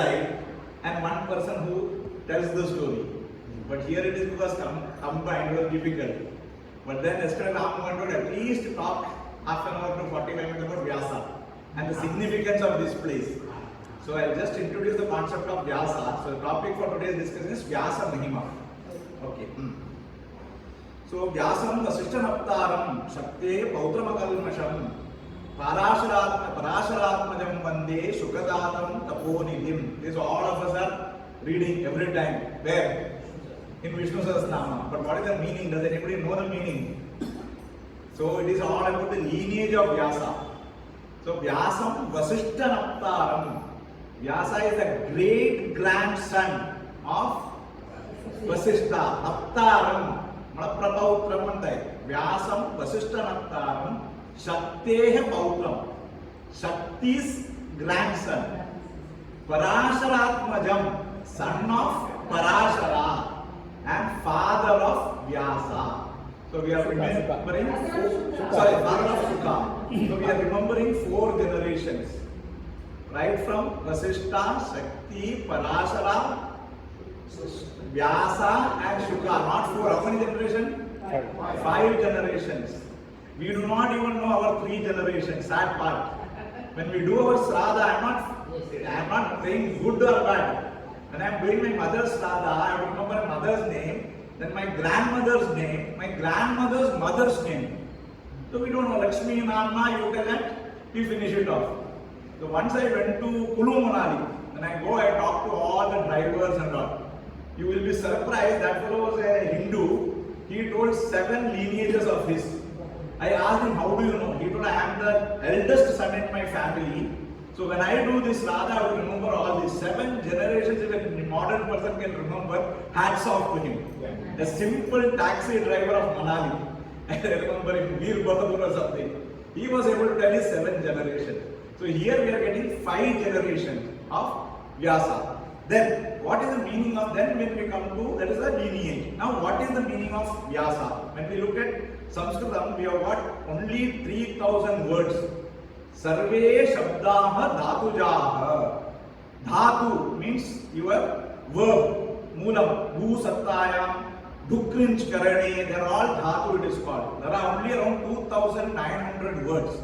side and one person who tells the story. But here it is because combined was difficult. But then yesterday Nanda Mohan would at least talk half an hour to 45 minutes about Vyasa and the significance of this place. So I'll just introduce the concept of Vyasa. So the topic for today's discussion is Vyasa Mahima. Okay. So Vyasam Vasishtanaptaram Shakte Pautramakalmasham Parasharatmajam Vande Sukadatam Taponidhim. This all of us are reading every time. Where? In Vishnu Sahasranama. But what is the meaning? Does anybody know the meaning? So it is all about the lineage of Vyasa. So Vyasam Vasishtanaptaram. Vyasa is the great grandson of Vasishta. Aptaram. Malaprapautram and Vyasam Vasishtanaptaram. Shakteha Pautram. Shakti's grandson. Parasharatmajam, son of Parashara and father of Vyasa. So we are remembering, father of Sukha. So we are remembering 4 generations. Right from Vasishta, Shakti, Parashara, Vyasa and Shuka. Not 4. How many generations? 5 generations. We do not even know our 3 generations. Sad part. When we do our Shraddha, I am not saying good or bad. When I am doing my mother's Shraddha, I have to remember my mother's name, then my grandmother's name, my grandmother's mother's name. So we don't know Lakshmi, Nana, you tell that, we finish it off. So once I went to Kulu Manali, when I go, I talk to all the drivers and all. You will be surprised, that fellow was a Hindu. He told 7 lineages of his. I asked him, how do you know? He told, I am the eldest son in my family. So when I do this Radha, I will remember all these 7 generations. If a modern person can remember, hats off to him. A simple taxi driver of Manali. I remember him, Veer Bahadur or something. He was able to tell his 7 generations. So here we are getting 5 generations of Vyasa. Then, what is the meaning of then when we come to, that is the lineage. Now, what is the meaning of Vyasa? When we look at Sanskritam, we have got only 3000 words. Sarve Shabdaha Dhatujaha. Dhatu means your verb. Moolam, Bhu Sattayam, Dukrinch Karane, they are all Dhatu it is called. There are only around 2900 words.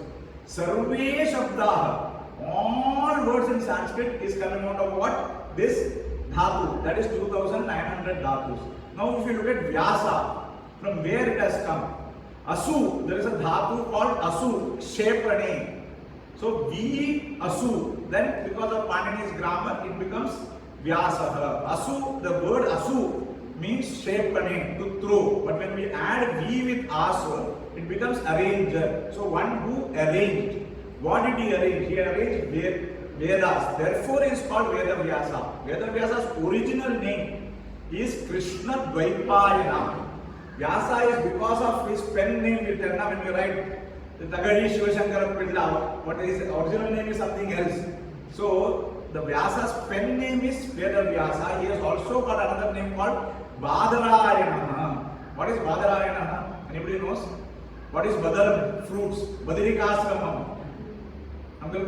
Sarve Shabdaha. All words in Sanskrit is coming out of what? This Dhatu. That is 2900 Dhatus. Now if you look at Vyasa, from where it has come? Asu, there is a Dhatu called Asu, Shepane. So V Asu, then because of Panini's grammar, it becomes Vyasaha. Asu, the word Asu means Shepane, to throw. But when we add V with Asu, it becomes arranger. So one who arranged. What did he arrange? He arranged Vedas. Therefore, he is called Ved Vyasa. Ved Vyasa's original name is Krishna Dvaipayana. Vyasa is because of his pen name. When we write the Tagadi Shivashankara Pilla, what is his original name is something else. So the Vyasa's pen name is Ved Vyasa. He has also got another name called Badarayana. What is Badarayana? Anybody knows? What is Badar? Fruits. Badarikasramam. The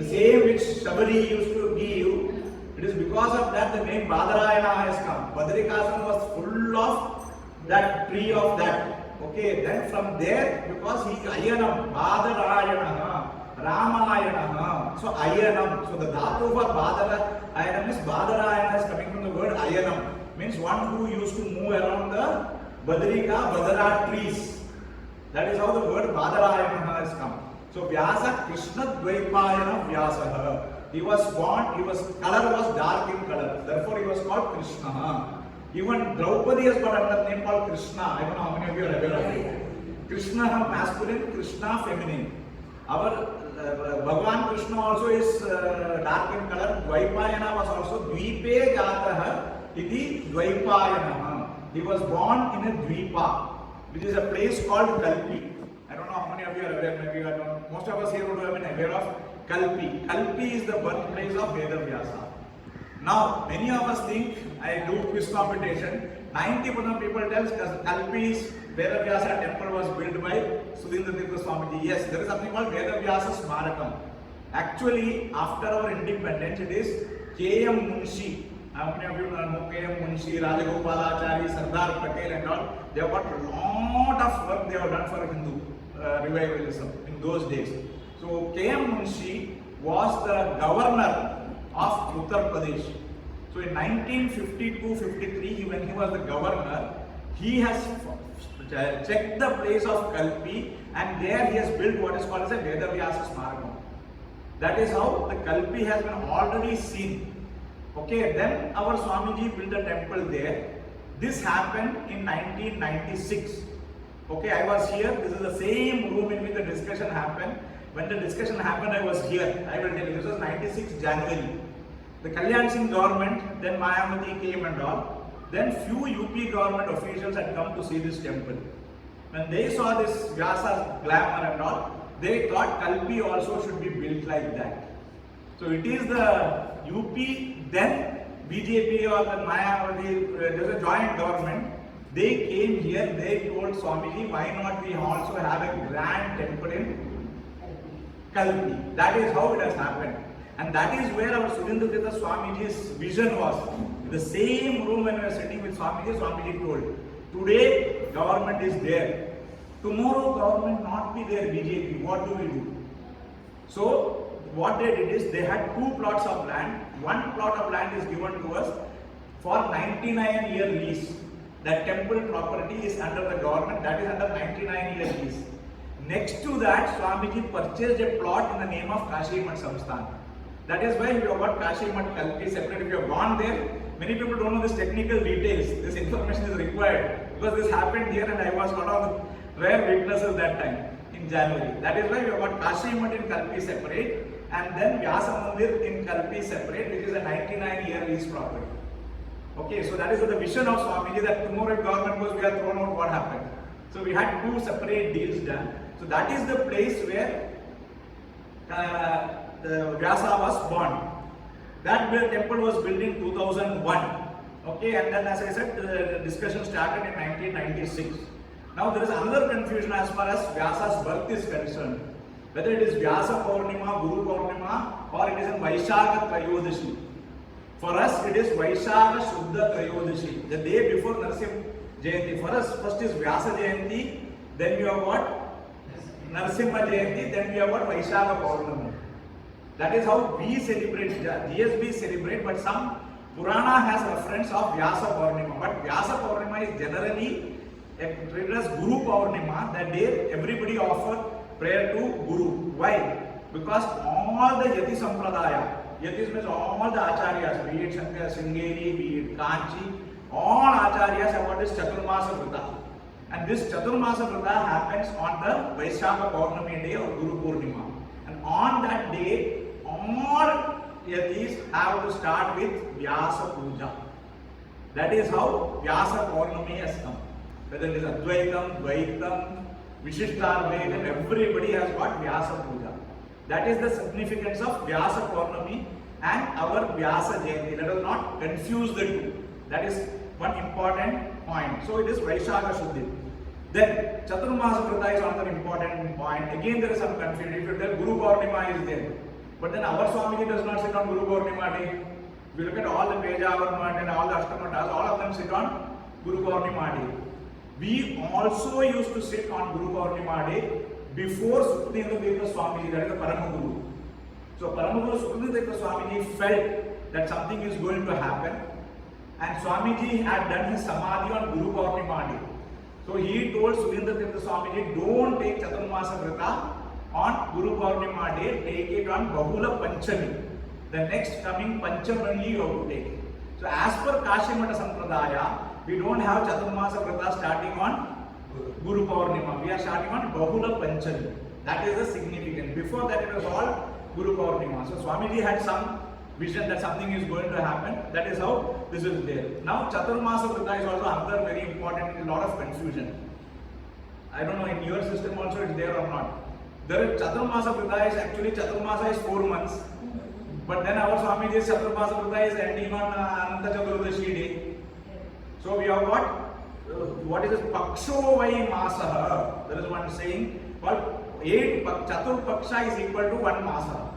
same which Shabari used to give, it is because of that the name Badarayana has come. Badarikasram was full of that tree of that. Okay, then from there, because he Ayanam, Badarayana, Ramayana, so Ayanam. So the dhatu for Badarayana is Badarayana is coming from the word Ayanam. Means one who used to move around the Badara trees. That is how the word Badarayana has come. So Vyasa Krishna Dvaipayana Vyasaha. He was born, color was dark in color. Therefore he was called Krishna. Even Draupadi has got another name called Krishna. I don't know how many of you are aware of it. Krishna masculine, Krishna feminine. Our Bhagavan Krishna also is dark in color. Dvaipayana was also Dvipe Jataha iti Dvaipayana. He was born in a Dvipa, which is a place called Kalpi. I don't know how many of you are aware, maybe you are not. Most of us here would have been aware of Kalpi. Kalpi is the birthplace of Ved Vyasa. Now, many of us think, I do quiz competition, 90% of people tell us Kalpi's Ved Vyasa temple was built by Sudhindra Tirtha Swamiji. Yes, there is something called Ved Vyasa Smarakam. Actually, after our independence, it is K.M. Munshi. How many of you know K.M. Munshi, Rajagopalachari, Sardar Patel and all? They have got a lot of work they have done for Hindu revivalism in those days. So K.M. Munshi was the governor of Uttar Pradesh. So in 1952-53, when he was the governor, he has checked the place of Kalpi, and there he has built what is called as a Ved Vyas Smarakam. That is how the Kalpi has been already seen. Okay, then our Swamiji built a temple there. This happened in 1996. Okay, I was here. This is the same room in which the discussion happened. When the discussion happened, I was here. I will tell you, this was 96 January. The Kalyan Singh government, then Mayawati came and all. Then few UP government officials had come to see this temple. When they saw this Vyasa glamour and all, they thought Kalpi also should be built like that. So it is the UP, then BJP or the Mayawati, there's a joint government. They came here, they told Swamiji, why not we also have a grand temple in Kalpi. That is how it has happened. And that is where our Surendra Tirtha Swamiji's vision was. In the same room when we were sitting with Swamiji, Swamiji told, today government is there. Tomorrow government not be there, BJP, what do we do? So what they did is they had two plots of land. One plot of land is given to us for 99-year lease. That temple property is under the government, that is under 99-year lease. Next to that, Swamiji purchased a plot in the name of Kashi Math Samsthan. That is why we have got Kashi Math Kalpi separate. If you have gone there, many people don't know this technical details. This information is required because this happened here and I was one of the rare witnesses that time in January. That is why we have got Kashi Math in Kalpi separate and then Vyasa Mandir in Kalpi separate, which is a 99-year lease property. Okay, so that is the vision of Swamiji, that tomorrow if government goes, we are thrown out, what happened? So we had two separate deals done. So that is the place where the Vyasa was born. That temple was built in 2001. Okay, and then as I said, the discussion started in 1996. Now there is another confusion as far as Vyasa's birth is concerned. Whether it is Vyasa Purnima, Guru Purnima, or it is in Vaishakha Trayodasi. For us, it is Vaishakha Shuddha Trayodasi, the day before Narsimha Jayanti. For us, first is Vyasa Jayanti, then we have got Narsimha Jayanti, then we have got Vaishakha Purnima. That is how we celebrate, GSB celebrate, but some Purana has reference of Vyasa Purnima. But Vyasa Purnima is generally treated as Guru Purnima. That day everybody offer prayer to Guru. Why? Because all the Yati Sampradaya, Yatis means all the Acharyas, be it Shankara Sringeri, be it Kanchi, all Acharyas have got this Chaturmasa Vrita. And this Chaturmasa Vrita happens on the Vaishakha Purnami day or Guru Purnima. And on that day, all Yatis have to start with Vyasa Puja. That is how Vyasa Purnami has come. Whether it is Advaitam, Dvaitam, Vishishtarvaitam, everybody has got Vyasa Puja. That is the significance of Vyasa Purnami and our Vyasa Jayanti. Let us not confuse the two. That is one important point. So it is Vaishakha Shuddhi. Then Chaturmasa Vrita is another important point. Again there is some confusion. If you tell Guru Purnima is there, but then our Swamiji does not sit on Guru Purnima day. If you look at all the Pejavarmat and all the Ashtamatas, all of them sit on Guru Purnima day. We also used to sit on Guru Purnima day before Sukadeva Tirtha Swamiji, that is the Paramaguru. So Paramaguru Sukadeva Tirtha Swamiji felt that something is going to happen, and Swamiji had done his Samadhi on Guru Purnima day. So he told Surendra Tirtha Swamiji, don't take Chaturmasa Vrita on Guru Purnima day, take it on Bahula Panchami. The next coming Pancham only you have to take. So as per Kashi Mata Sampradaya, we don't have Chaturmasa Vrita starting on Guru Purnima. We are starting on Bahula Panchami. That is the significance. Before that it was all Guru Purnima. So Swamiji had some vision that something is going to happen. That is how this is there. Now Chaturmasa Vrita is also another very important, a lot of confusion. I don't know in your system also it's there or not. There is Chaturmasa Vrita is actually Chaturmasa is 4 months. But then our Swamiji's Chaturmasa Vrita is ending on Ananta Chaturdashi day. So we have got what is this Paksho Vai Masaha. There is one saying called 8 Chatur Paksha is equal to 1 Masa.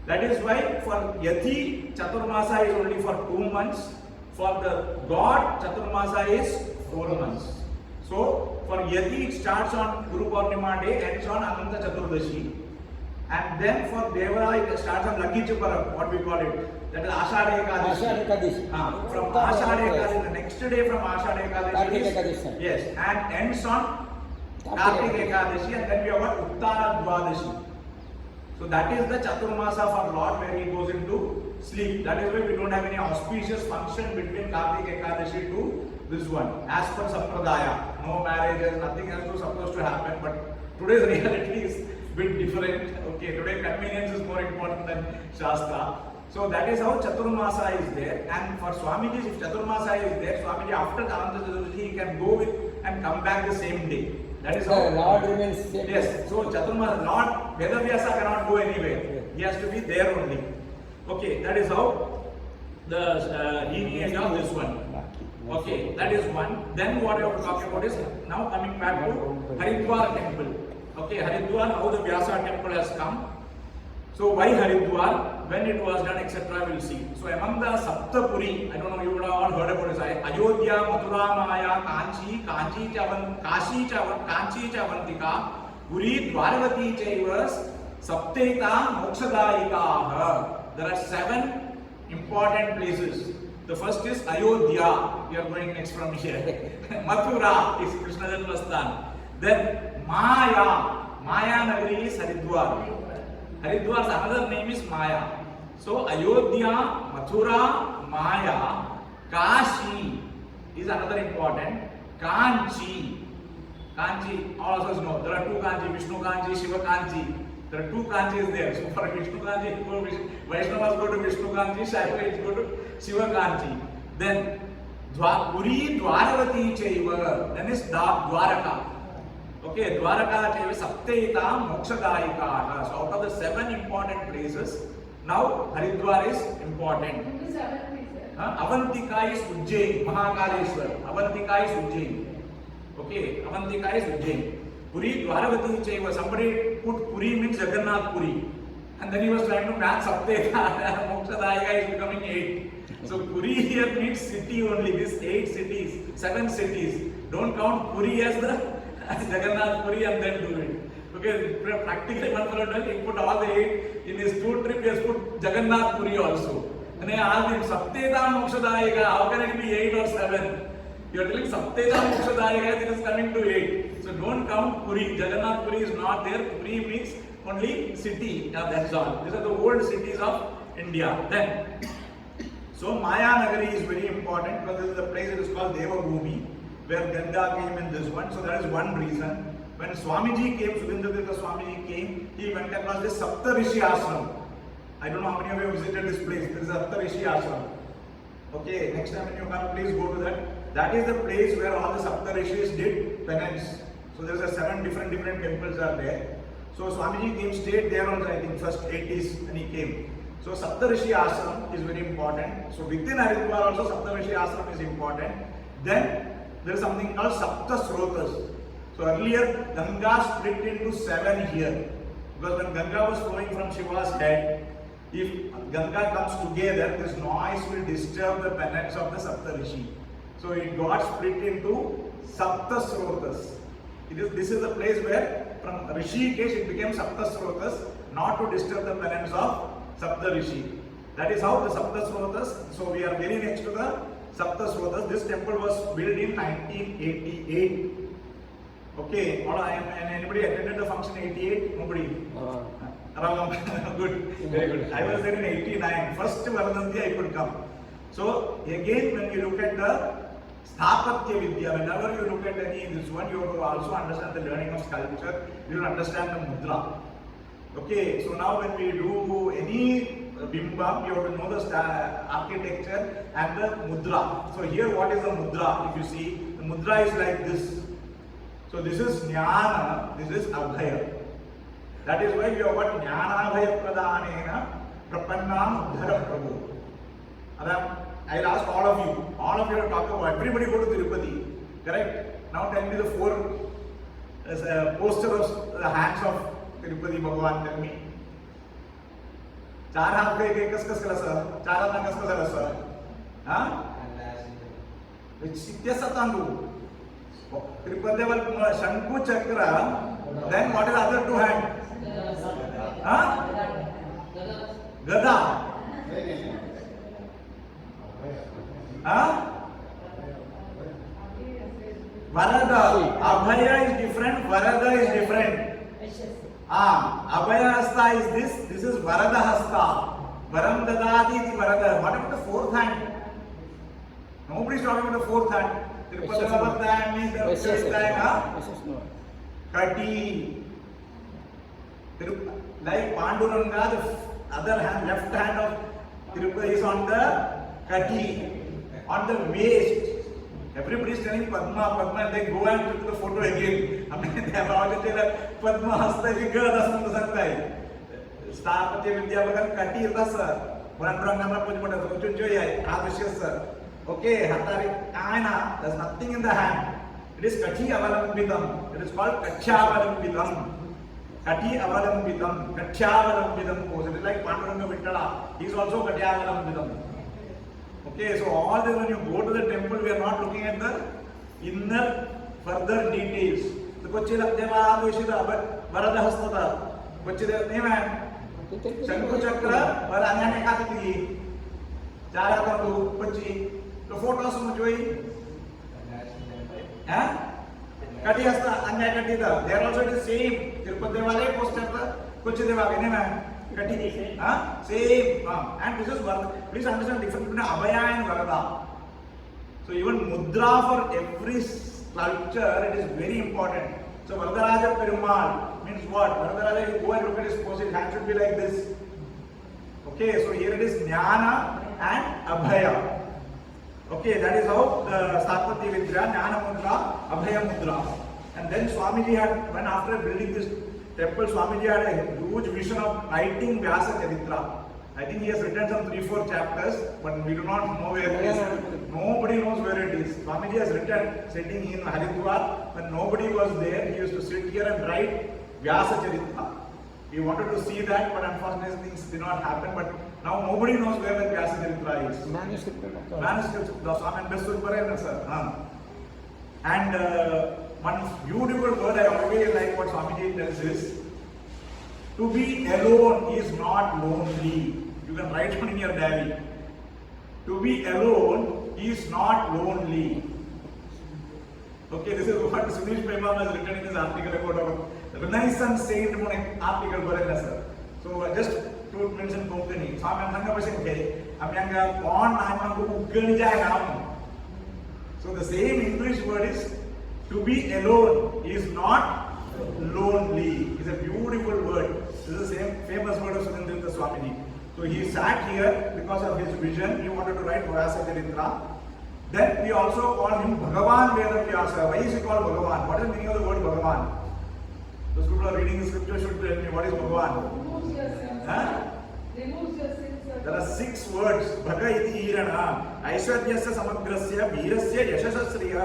That is why for Yathi, Chaturmasa is only for 2 months. For the god, Chaturmasa is 4 months. So, for Yati, it starts on Guru Purnima day, ends on Ananta Chaturdashi. And then for Deva, it starts on Lucky Chiparam, what we call it. That is Ashadha Ekadashi. From Ashadha Ekadashi, the next day from Ashadha Ekadashi. Yes, and ends on Kartik Ekadashi, and then we have got Uttara Dwadashi. So that is the Chaturmasa for Lord where he goes into sleep. That is why we don't have any auspicious function between Kartik Ekadashi to this one. As per Sampradaya, no marriages, nothing else was supposed to happen. But today's reality is a bit different. Okay, today convenience is more important than Shastra. So that is how Chaturmasa is there. And for Swamiji, if Chaturmasa is there, Swamiji after Ananta Chaturdashi, he can go with and come back the same day. That is how Lord remains same. Yes, so Chaturmasa, Lord, Ved Vyasa cannot go anywhere. He has to be there only. Okay, that is how the lineage of this one. Okay, that is one. Then what I want to talk about is now coming back to Haridwar temple. Okay, Haridwar, how the Vyasa temple has come. So why Haridwar, when it was done, etc. we'll see. So among the Saptapuri, I don't know, you would have all heard about this. Ayodhya, Mathura, Maya, Kanchi, Kashi Chavantika, Puri, Dwaravati Chaivas, Sapteta, Mokshadayika. There are 7 important places. The first is Ayodhya. We are going next from here. Mathura is Krishna Janmastan. Then Maya. Maya Nagari is Haridwar. Haridwar's another name is Maya. So Ayodhya, Mathura, Maya, Kashi is another important. Kanchi. Kanchi, all of us know. There are 2 Kanchi, Vishnu Kanchi, Shiva Kanchi. There are 2 Kanchis there. So for Vishnu Kanchi, Vaishnavas go to Vishnu Kanchi, Shaivites go to Shiva Kanchi. Then Puri Dwaravati Chaiva. Then is Dwaraka. Okay, Dwaraka Chaiva Sapteta Mokshadayika. So out of the 7 important places, now Haridwar is important. Avantika is Ujjain, Mahakaleshwar. Avantika is Ujjain. Okay, Avantika is Ujjain. Puri Dwaravati Chaiva. Somebody put Puri means Jagannath Puri. And then he was trying to match Sapteta. Mokshadayika is becoming 8. So Puri here means city only. These 8 cities, 7 cities. Don't count Puri as the Jagannath Puri and then do it. Okay, practically one fellow does, he put all the 8 in his 2 trip, he has put Jagannath Puri also. And I asked him, Sapteta Mokshadayika, how can it be 8 or 7? You are telling Sapteta Mokshadayika, it is coming to 8. So don't count Puri. Jagannath Puri is not there. Puri means only city. That's all. These are the old cities of India. Then, so Maya Nagari is very important because this is the place it is called Devabhumi, where Ganga came in this one. So that is one reason. When Swamiji came, Sudhindratirtha Swamiji came, he went across this Saptarishi Ashram. I don't know how many of you have visited this place. There is a Saptarishi Ashram. Okay, next time when you come, please go to that. That is the place where all the Saptarishis did penance. So there is 7 different temples are there. So Swamiji came, stayed there on I think first 80s when he came. So Saptarishi Ashram is very important. So within Haridwar also Saptarishi Ashram is important. Then there is something called Sapta Srotas. So earlier Ganga split into 7 here. Because when Ganga was flowing from Shiva's head, if Ganga comes together, this noise will disturb the penance of the Saptarishi. So it got split into Sapta Srotas. This is the place where from Rishikesh it became Sapta Srotas, not to disturb the penance of Saptarishi. That is how the Sapta Srotas. So we are very next to the Sapta Srotas. This temple was built in 1988. Okay, anybody attended the function 88? Nobody? Good, very good. I was there in 89. First Varadanti I could come. So again, when you look at the Sthapatya Vidya, whenever you look at any this one, you have to also understand the learning of sculpture. You will understand the mudra. Okay, so now when we do any bimba, you have to know the architecture and the mudra. So here, what is the mudra? If you see, the mudra is like this. So this is Jnana, this is Abhaya. That is why we have got Jnana Abhaya Pradhanena Prapannam Uddhara Prabhu. I'll ask all of you. All of you have talked about. Everybody go to Tirupati. Correct? Now tell me the 4 posters of the hands of Tirupati Bhagavan. Tell me. चार हात काही कसं केलं sir? चार हात कसं झालं sir? हा ते सांगू त्रिपदेवल शंकू चक्र. Then what is other two hand? गदा. Varada. Abhaya is different. Varada is different. Abhaya hasta is this. This is Varada hasta. Varam dadati is Varada. What about the fourth hand? Nobody is talking about the fourth hand. Tripadeva means the fifth hand. Kati. Like Panduranga, the other hand, left hand of Tirupati is on the Kati, on the waist. Everybody is telling Padma, Padma, and they go and take the photo again. I mean, they have already said that Padma hasta is girl, that's not the same. Stapati Vidya Bhagan Kati is the sir. Panduranga Pujmata, Chunjoya, Adishya sir. Okay, Hatari, Aina, there's nothing in the hand. It is Kati Avalambitam. It is called Kachavalambitam. Kati Avalambitam, Kachavalambitam pose. It is like Panduranga Vittala. He is also Kachavalambitam. Okay, so all this, when you go to the temple, we are not looking at the inner further details. The Kochila Deva Vishida Varada Hastata. Kochila Neva Shanku Chakra, Varangane Katiki, Jarakandu, Kochi. The photos of Joy. Kati Hasta, Anya Katida. They are also the same. Tirupati poster, Kochideva, Kati. Same. And this is Varada. Please understand the difference between Abhaya and Varada. So even Mudra for every sculpture, it is very important. So Varadaraja Perumal means what? Varadaraja, you go and look at his pose, his hand should be like this. Okay, so here it is Jnana and Abhaya. Okay, that is how the Stapati Vidya, Jnana Mudra, Abhaya Mudra. And then Swamiji had, when after building this temple, Swamiji had a huge vision of writing Vyasa Charitra. I think he has written some 3-4 chapters, but we do not know where it is. Nobody knows where it is. Swamiji has written, sitting in Haridwar, when nobody was there, he used to sit here and write Vyasa Charitra. We wanted to see that, but unfortunately things did not happen. But now nobody knows where the Vyasa Charitra is. Manuscript, the Swami Besur sir. And one beautiful word I always like what Swamiji tells is, to be alone is not lonely. You can write it in your diary. To be alone is not lonely. Okay, this is what Sunish Prema has written in his article about Renaissance saint article. So just 2 minutes in Konkani. So I'm so the same English word is, to be alone is not lonely. It's a beautiful word. This is the same famous word of Sunendra Swamiji. So he sat here because of his vision. He wanted to write Vyasa Charitra. Then we also call him Bhagavan Ved Vyasa. Why is he called Bhagavan? What is the meaning of the word Bhagavan? Those people are reading the scripture should tell me what is Bhagavan. Removes your sins. Removes your sins. There are 6 words. Bhaga iti irana, Aishwaryasya samagrasya, Veerasya yashasasriya,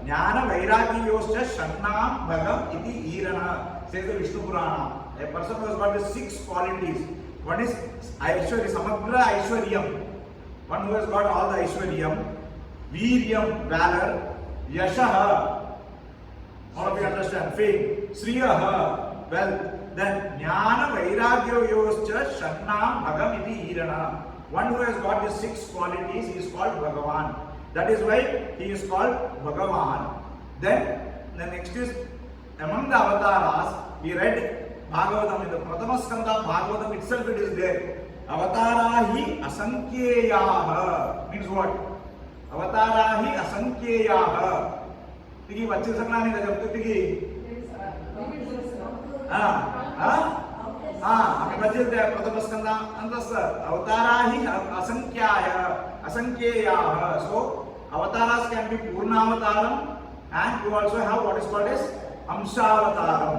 Jnana vairagiyoscha shannam bhagam iti irana, says the Vishnu Purana. A person who has got the 6 qualities. One is Aishwarya, Samagra Aishwaryam. One who has got all the Aishwaryam. Veeryam, valor. Yashaha, all of you understand, fame. Sriyaha, wealth. Then Jnana Vairagyayoscha Shannam Bhagam iti Irana. One who has got these 6 qualities, he is called Bhagavan. That is why he is called Bhagavan. Then the next is, among the avatars, we read Bhagavatam, in the Prathama Skanda Bhagavatam itself it is there. Avatarahi asankyeyaha means what? Avatarahi asankyeyaha. Tigi vachil saklani da jab tigi. हमें बच्चे दे प्रथम स्कंदा अंतस अवताराहि asankhyaah. So avatars can be purnavataram, and you also have what is called as amshavataram.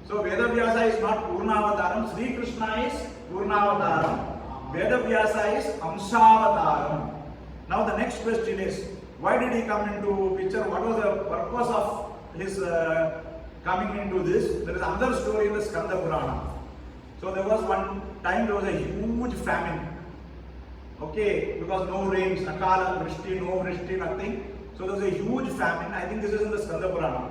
So Ved Vyasa is not purnavataram, Sri Krishna is purnavataram, Ved Vyasa is amshavataram. Now the next question is, why did he come into picture? What was the purpose of his coming into this? There is another story in the Skanda Purana. So there was one time there was a huge famine. Okay, because no rains, akala, vrishti, no vrishti, nothing. So there was a huge famine. I think this is in the Skanda Purana.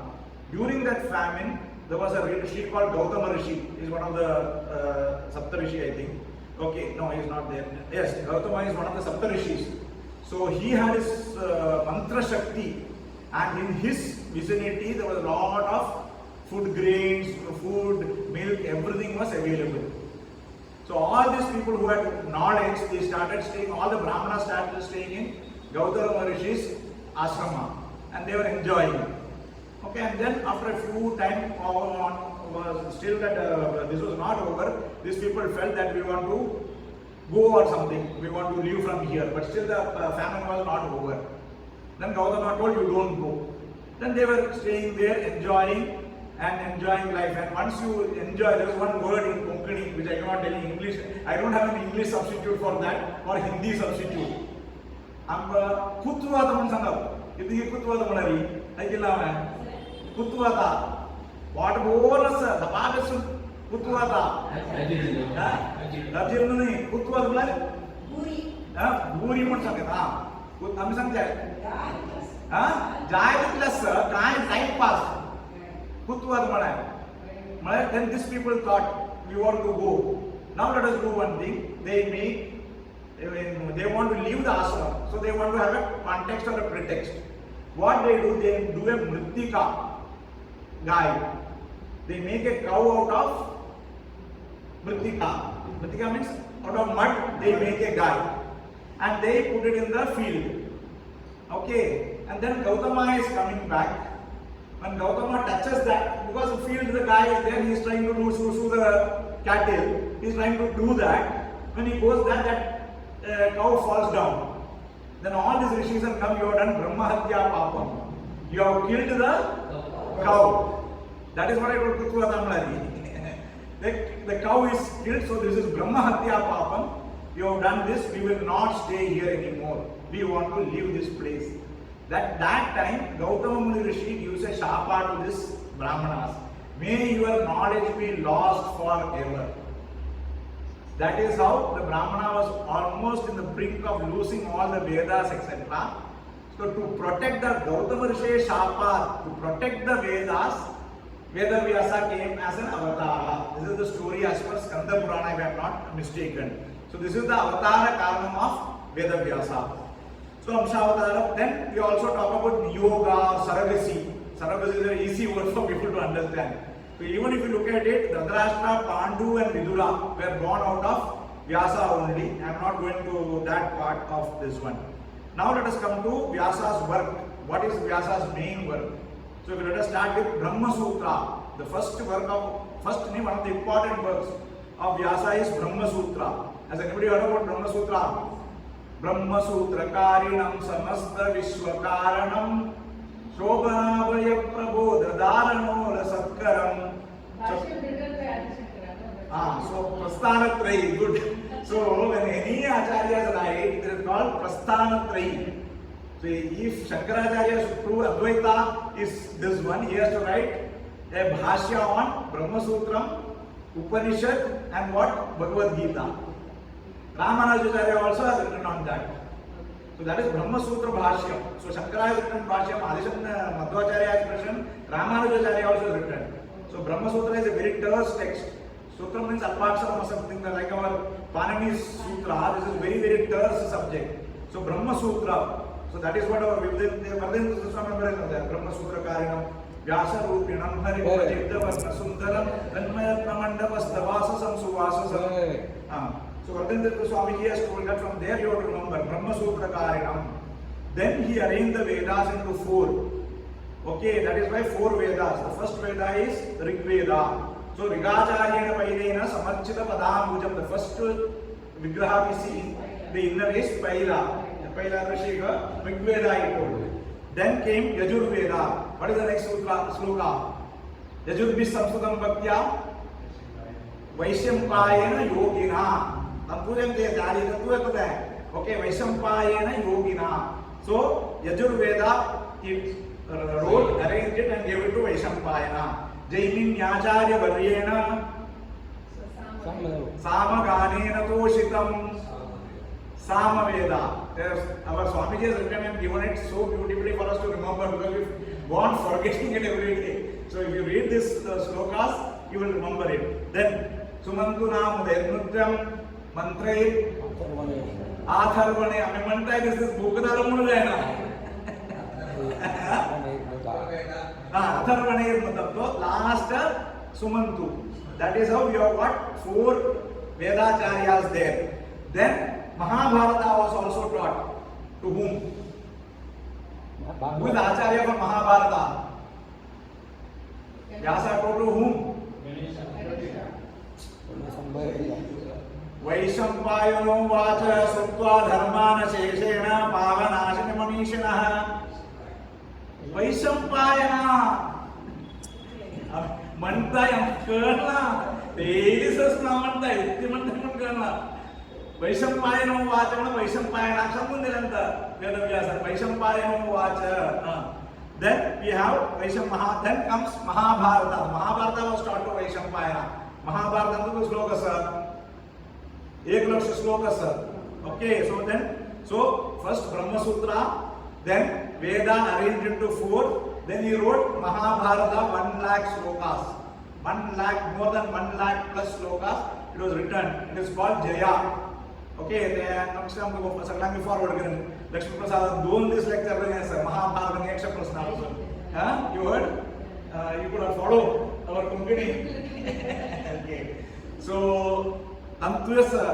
During that famine, there was a rishi called Gautama Rishi. He's one of the Saptarishi, I think. Okay, no, he's not there. Yes, Gautama is one of the Saptarishis. So he had his mantra shakti, and in his vicinity there was a lot of food grains, food, milk, everything was available. So all these people who had knowledge, they started staying, all the Brahmanas started staying in Gautama Rishi's ashrama, and they were enjoying. Okay, and then after a few time was still that this was not over, these people felt that we want to go or something, we want to leave from here, but still the famine was not over. Then Gautama told, you don't go. Then they were staying there, enjoying life. And once you enjoy, there is one word in Konkani which I cannot tell in English. I don't have an English substitute for that or Hindi substitute. Kutvata sangam. Kiti kutvata manari. I killa kutvata. What bonus? The bagas kutvata. Rajil nahi kutvata manari. Buri. Buri man sangam. Kami sangam. Jai plus time pass. Then these people thought, we want to go. Now let us do one thing. They want to leave the ashram. So they want to have a context or a pretext. What they do a mrittika guy. They make a cow out of mrittika. Mrittika means out of mud, they make a guy. And they put it in the field. Okay. And then Gautama is coming back. When Gautama touches that, because the field the guy is there, he is trying to do the cattle, he is trying to do that. When he goes that cow falls down. Then all these rishis have come, you have done Brahma Hatya Papam. You have killed the cow. That is what I told Kutvata. The cow is killed, so this is Brahma Hatya Papam. You have done this, we will not stay here anymore. We want to leave this place. That time, Gautama Muni Rishi gives a shapa to this Brahmanas. May your knowledge be lost forever. That is how the Brahmana was almost in the brink of losing all the Vedas, etc. So to protect the Gautama Rishi shapa, to protect the Vedas, Ved Vyasa came as an avatar. This is the story as per Skanda Purana, if I am not mistaken. So this is the avatar karanam of Ved Vyasa. So Amshavatara, then we also talk about yoga, surrogacy. Surrogacy is an easy word for people to understand. So even if you look at it, Dhritarashtra, Pandu and Vidura were born out of Vyasa only. I am not going to that part of this one. Now let us come to Vyasa's work. What is Vyasa's main work? So let us start with Brahma Sutra. The first one of the important works of Vyasa is Brahma Sutra. Has anybody heard about Brahma Sutra? Brahma Sutra Karinam Samasta Vishwakaranam Shobhanabhaya Prabodha Dharanora Satkaram. So Prasthanatrayi, good. So when any acharyas write, it is called Prasthanatrayi. So if Shankaracharya should prove Advaita is this one, he has to write a bhashya on Brahma Sutram, Upanishad and what? Bhagavad Gita. Ramanujacharya also has written on that. So that is Brahma Sutra Bhashya. So Shankara has written Bhashya, Adishan Madhvacharya has written, Ramanujacharya also has written. So Brahma Sutra is a very terse text. Sutra means Alpaksharam or something like our Panini's Sutra. This is very, very terse subject. So Brahma Sutra. So that is what our Vardhan Swami there. Brahma Sutra Karinam, Vyasa Rupinam, Haridwar, Varna Sundaram, Tanmayatna Mandavas, Samsuvasa. So Vardhan Swami has told that from there you have to remember Brahma Sutra Karinam. Then he arranged the Vedas into 4. Okay, that is why 4 Vedas. The first Veda is Rig Veda. So Rigacharyena Pailena Samarchita Padamujam. The first Vigraha we see, the inner is Paila. Paila Rishika, Rig Veda I told. Then came Yajur Veda. What is the next sloka? Yajur Bis Samsudam Bhaktya Vaishampayena Yogina. Okay, Vaishampayena Yogina. So Yajur Veda it wrote, arranged it and gave it to Vaishampayena. Jaimin Yacharya Varyena Samaganena Toshitam. Samaveda. Our Swamiji has written and given it so beautifully for us to remember because we go on forgetting it every day. So if you read this slokas, you will remember it. Then Sumantu Namude Nutram Mantre Atharvane. I mean, Mantra is this book that I'm going to last Sumantu. That is how you have got 4 Vedacharyas there. Then Mahabharata was also taught. To whom? Who is the Acharya for Mahabharata? Vyasa taught to whom? Vaishampayano vacha sutva dharmana sheshena pavanashini manishinaha. Vaishampayana Manta yang kerana daily sasna manta itti manta kerana Vaishampayano vacha mana Vaishampayana sambundilanta Ved Vyas Vaishampayano vacha. Then we have then comes Mahabharata. Mahabharata was taught to Vaishampayana. Mahabharata is slokas. 1 laksh slokas. Okay, so first Brahma Sutra, then Veda arranged into 4. Then he wrote Mahabharata 1 lakh slokas. 1 lakh, more than 1 lakh plus slokas. It was written. It is called Jaya. Okay, next time we go forward again. Lakshmi Prasad doing this lecture Mahabharata next Prasad. You heard? You could have followed our company. Okay. So Antvasa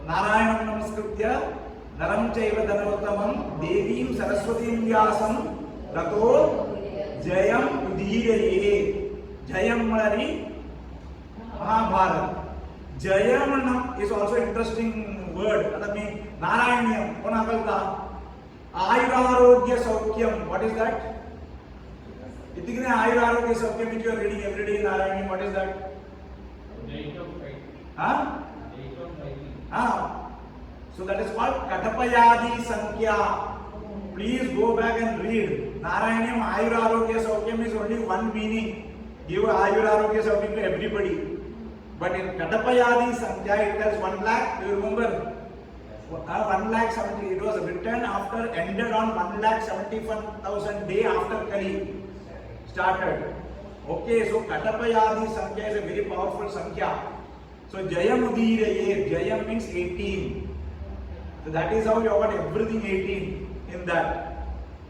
Narayanam Namaskritya Naram Chaiva Dhanavatamam Devim Saraswatim Vyasam Tato Jayam Udhiraye. Jayam Mari Mahabharata. Jayamanam is also interesting word. That means Narayanyam. Ayurarogya Saukyam. What is that? Itigna Ayurarogya Saukyam which you are reading every day in Narayanyam. What is that? So that is called Katapayadi Sankhya. Please go back and read. Narayanyam Ayurarogya Saukyam is only one meaning. Give Ayurarogya Saukyam to everybody. But in Katapayadi Sankhya it tells 1 lakh. Do you remember? 1 lakh 70. It was written after, ended on 1,71,000 day after Kali started. Okay, so Katapayadi Sankhya is a very powerful Sankhya. So Jayam Udhiraye. Jayam means 18. So that is how you have got everything 18 in that.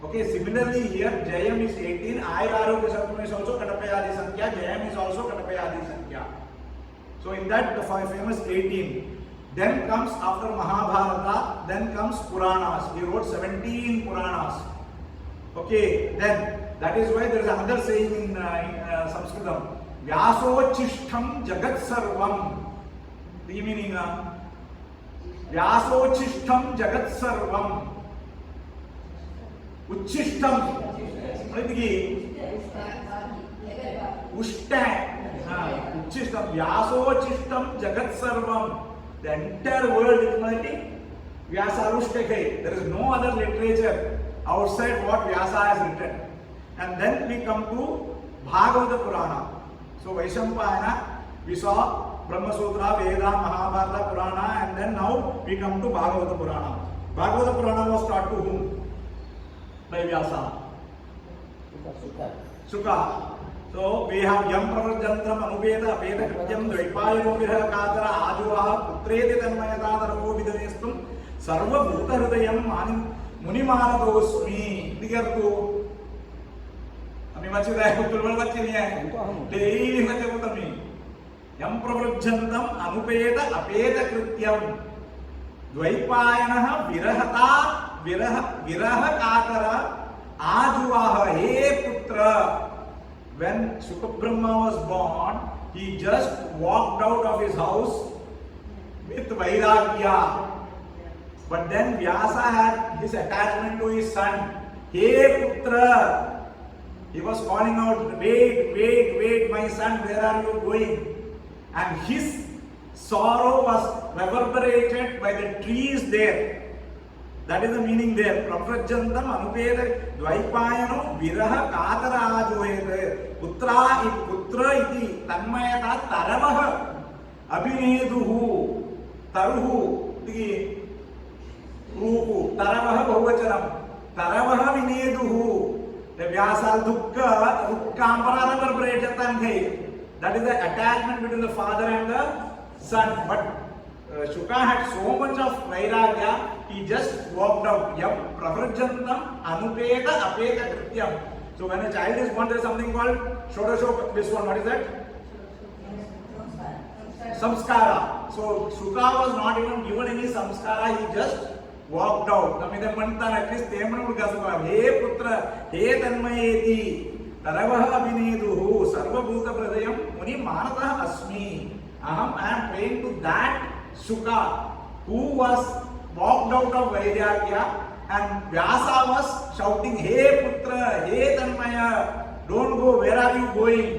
Okay, similarly here Jayam is 18. Ayurarogya Saukyam is also Katapayadi Sankhya. Jayam is also Katapayadi Sankhya. So in that the famous 18. Then comes after Mahabharata, then comes Puranas. He wrote 17 Puranas. Okay, then that is why there is another saying in Sanskritam. Vyasochistham Jagat Sarvam. The meaning Vyasochistham Jagat Sarvam. Uchishtham. Ushtan. Uchishtam, Vyasochistam Jagat Sarvam. The entire world is only Vyasarushtake. There is no other literature outside what Vyasa has written. And then we come to Bhagavata Purana. So Vaishampayana, we saw Brahma Sutra, Veda, Mahabharata Purana, and then now we come to Bhagavata Purana. Bhagavata Purana was taught to whom? By Vyasa. Sukha. So we have Yam Pravarjantram Anuveda Veda Krityam Dvaipayano Viraha Katara Ajuvaha Putreti Tanmayatadharavo Vidanestum Sarva Bhuta Hridayam Munimanadosmi. Digartu Ami machi rahe tulwal machi nahi hai. Daily machi utami. Yam Pravarjantam Anupeda Apeda Krityam Dvaipayanaha Viraha Katara Ajuvaha. He Putra. When Sukabrahma was born, he just walked out of his house with Vairagya. But then Vyasa had his attachment to his son. Hey Putra! He was calling out, wait, my son, where are you going? And his sorrow was reverberated by the trees there. That is the meaning there. Pravrajjantam anupeda dvaipayano viraha katara ajoyete. Putra iti tanmayata taravaha अभिनेदुः तरुः इति रूपु तरवः बहुवचनं तरवः विनेदुः व्यासाल दुःख रुक्कांपरार प्रयजतांगे that is the attachment between the father and the son but Shuka had so much of vairagya he just walked out yam pravrjantam anupeta apeta krityam so when a child is born there is something called shodasho this one what is that samskara so Shuka was not even given any samskara he just walked out namide mantana at least temanu gasava he putra he tanmayeti taravah abhineduhu sarvabhuta pradayam muni manatah asmi aham I am praying to that Shuka who was walked out of vairagya and Vyasa was shouting hey putra hey tanmaya don't go where are you going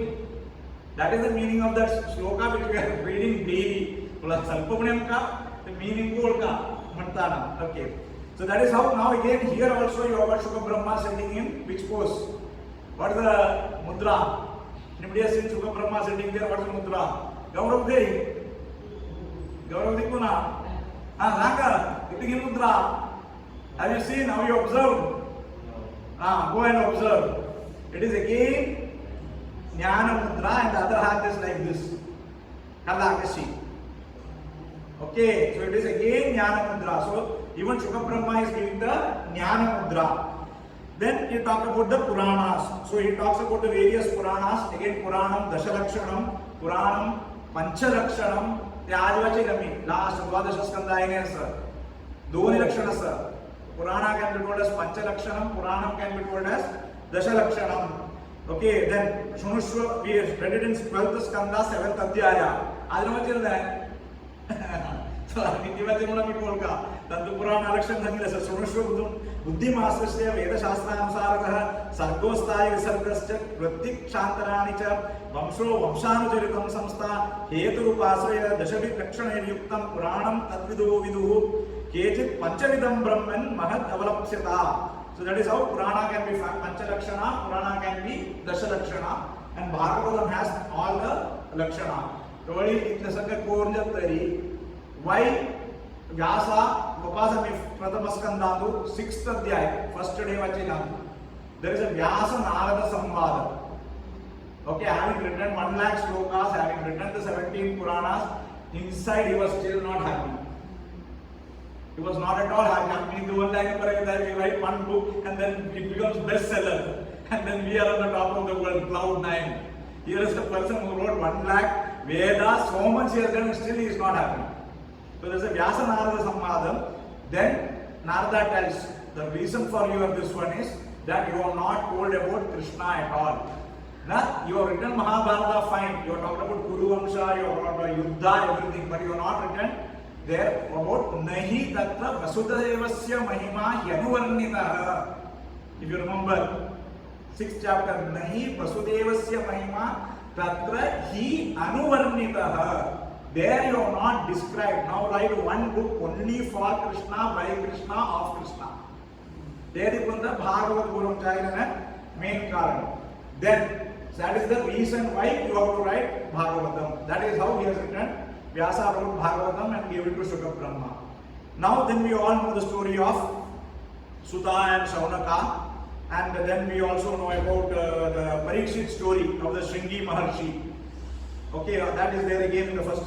that is the meaning of that shloka which we are reading daily plus salpamanam ka the meaning ka mantana okay so that is how now again here also you have got Shuka Brahma sitting in which pose what is the mudra anybody has seen Shuka Brahma sitting there what is the mudra Gaurav Dikuna Nanga sitting in mudra have you seen how you observe go and observe it is again Jnana mudra and the other hand is like this Kalakashi okay so it is again Jnana mudra so even Shuka Brahma is giving the Jnana mudra then he talks about the Puranas so he talks about the various Puranas again Puranam Dashalakshanam Puranam Panchalakshanam ते आदिवासी नमी last द्वादश स्कंद आएंगे sir दोनों लक्षण sir Purana can be told as Panchalakshanam Puranam can be told as Dashalakshana okay then Shunushva we read it in 12th skanda 7th adhyaya adinavachilda so adinavachilda mi polka tantu Purana alakshan dhanila sir Shunushva buddhimastasya veda shastranusaratah sargostaya visargascha pratik shantarani cha vamsho vamshanujaritam samstha hetu rupasraya dashavi lakshane yuktam Puranam tadvidu viduhu kechit panchavidam brahman mahat avalapsyata so that is how Purana can be Panchalakshana, Purana can be Dashalakshana and Bhagavatam has all the Lakshana. So in the Sangha Kornjatari, why Vyasa, Vapasami Pratamaskandadu, 6th Adhyaya, first day Vachinam, there is a Vyasa Narada Samvada. Okay, having written 1 lakh shlokas, having written the 17 Puranas, inside he was still not happy. He was not at all happy. We do one line that we write one book and then it becomes bestseller. And then we are on the top of the world, cloud 9. Here is the person who wrote 1 lakh Vedas, so much he has done, still he is not happy. So there is a Vyasa Narada Samvadam. Then Narada tells the reason for your this one is that you are not told about Krishna at all. Now, you have written Mahabharata fine, you have talked about Kuru Vamsha, you have talked about Yuddha, everything, but you have not written there about nahi tatra vasudevasya mahima yanuvarnitah if you remember 6th chapter nahi vasudevasya mahima tatra hi anuvarnitah there you are not described now write one book only for Krishna by Krishna of Krishna dedikunda Bhagavad Puram chayana main karan then that is the reason why you have to write Bhagavatam that is how he has written Vyasa wrote Bhagavatam and gave it to Shuka Brahma. Now then we all know the story of Sutta and Shaunaka and then we also know about the Parikshit story of the Shringi Maharshi. Okay, that is there again in the first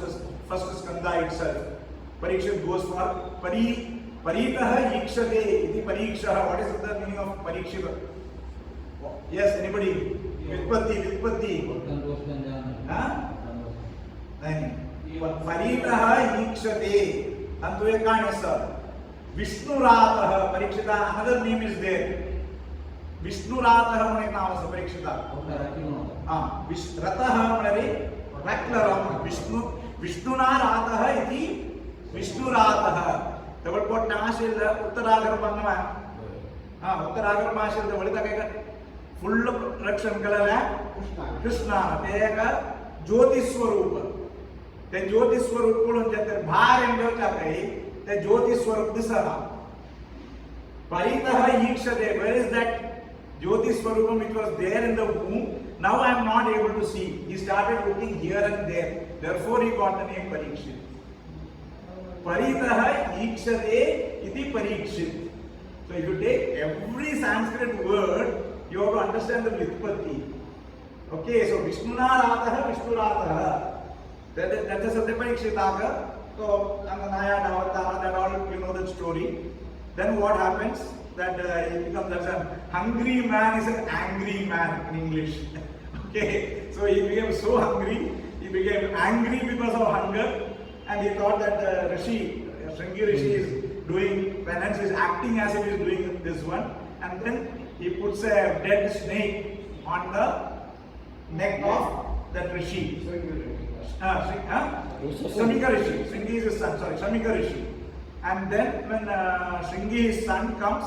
skanda itself. Parikshit goes for Paritah Yikshate iti Parikshaha. What is the meaning of Parikshit? Yes, anybody? Vitpatti. Huh? Paritah Yikshate Antu Ekana sir Vishnuratah Parikshita another name is there Vishnuratah mane naam is Parikshita Ratah mane Raklaram Vishnunaratah iti Vishnuratah Tawal pot namashil Uttaragar Pannama Uttaragar Mashil the Valitaka full rakshan kalala Krishna Tega Jyoti Swarupa the Jyoti Swarup pulun jatar bhar and jatai the Jyoti Swarup disara Paritah Yikshate where is that Jyoti Swarupam which was there in the womb Now I am not able to see. He started looking here and there. Therefore he got the name Parikshit. Paritaha ikshate iti Parikshit. So if you take every Sanskrit word, you have to understand the Vyutpatti. Okay, so Vishnuna Rataha, Vishnu Rataha. That is a Parikshitaka. So Anganaya, Davatara, that all you know the story. Then what happens? That he becomes an hungry man is an angry man in English. Okay, so he became so hungry, he became angry because of hunger, and he thought that the Rishi, Shringi Rishi is doing penance, is acting as if he is doing this one, and then he puts a dead snake on the neck of that Rishi. Shamika Rishi. Shringi is his son, sorry, Shamika Rishi. And then when Shringi, his son, comes,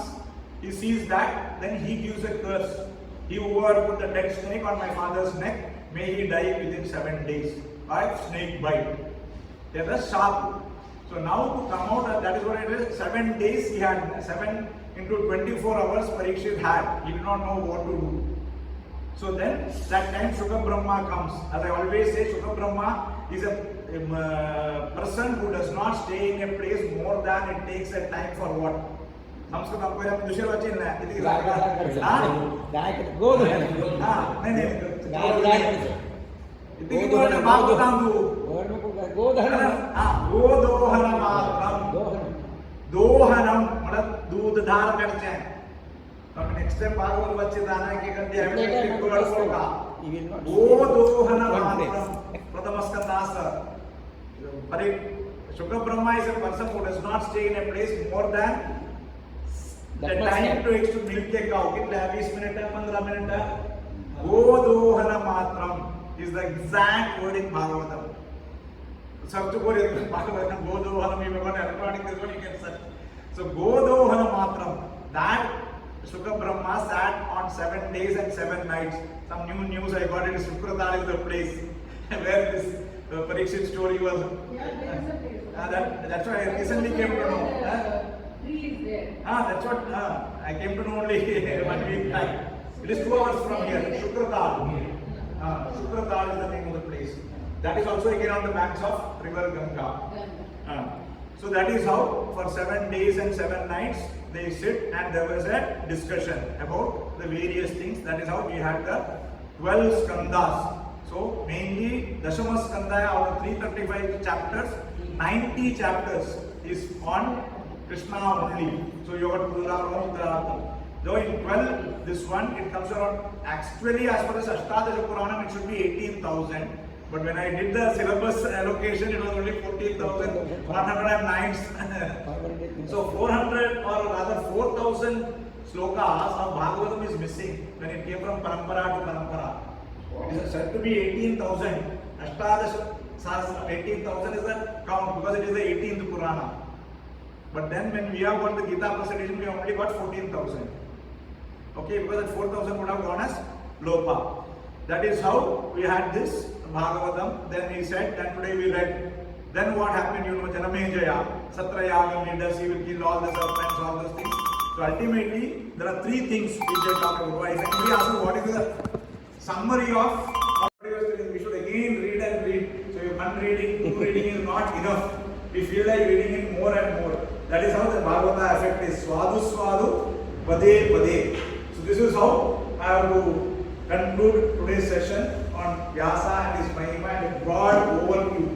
he sees that, then he gives a curse. He whoever put the dead snake on my father's neck, may he die within 7 days by snake bite. That is sharp. So now to come out, that is what it is. 7 days he had, 7 into 24 hours Parikshit had. He did not know what to do. So then that time Shukha Brahma comes. As I always say, Shukha Brahma is a person who does not stay in a place more than it takes a time for what? Sanskrit आपको यहाँ दूसरे बच्चे ना इतनी गाय के गोद है नहीं इतनी गोद बात बताऊँ तू गोद है गोदोहन मात्रम दोहनम मतलब दूध धार करते हैं तो नेक्स्ट टाइम भागवत बच्चे दाना के करते हैं गोदोहन मात्रम प्रथम स्कंदास पर Shukha Brahma is a person who does not stay in a place more than the time takes to milk a cow. Kitla 20 minutes, 15 minutes. Godohana matram is the exact word in Bhagavatam. Search for it. Bhagavatam Godohana, you got electronic, this one you can search. So Godohana matram, that Shukha Brahma sat on 7 days and 7 nights. Some new news I got it. Sukratal is the place where this Parikshit story was. Yeah, there is a place. That's why I recently came to know. Tree is there. That's what I came to know only 1 week time. It is 2 hours from here. Shukratal. Shukratal is the name of the place. That is also again on the banks of river Ganga. So that is how for 7 days and 7 nights they sit and there was a discussion about the various things. That is how we had the 12 skandhas. So mainly Dashama skandha out of 335 chapters, 90 chapters is on Krishna only. So you got Purana, though in 12, this one, it comes around, actually as far as Ashtadasha Puranam, it should be 18,000. But when I did the syllabus allocation, it was only 14,109. So 400 or rather 4,000 slokas of Bhagavatam is missing when it came from Parampara to Parampara. It is said to be 18,000. Ashtadasha Sahasra, 18,000 is the count because it is the 18th Purana. But then when we have got the Gita presentation, we have only got 14,000. Okay, because that 4,000 would have gone as Lopa. That is how we had this Bhagavatam. Then he said, then today we read. Then what happened, you know, Janamejaya, Satrayagam leaders, he will kill all the serpents, all those things. So ultimately, there are 3 things which they talk about. If anybody asks you what is the summary of what he was telling, we should again read and read. So if one reading, 2 reading is not enough. We feel like reading it more and more. That is how the Bhagavata effect is. Swadu swadu, pade pade. So this is how I have to conclude today's session on Vyasa and his Mahima and a broad overview.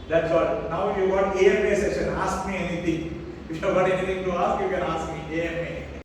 That's all. Now you got AMA session. Ask me anything. If you have got anything to ask, you can ask me. AMA.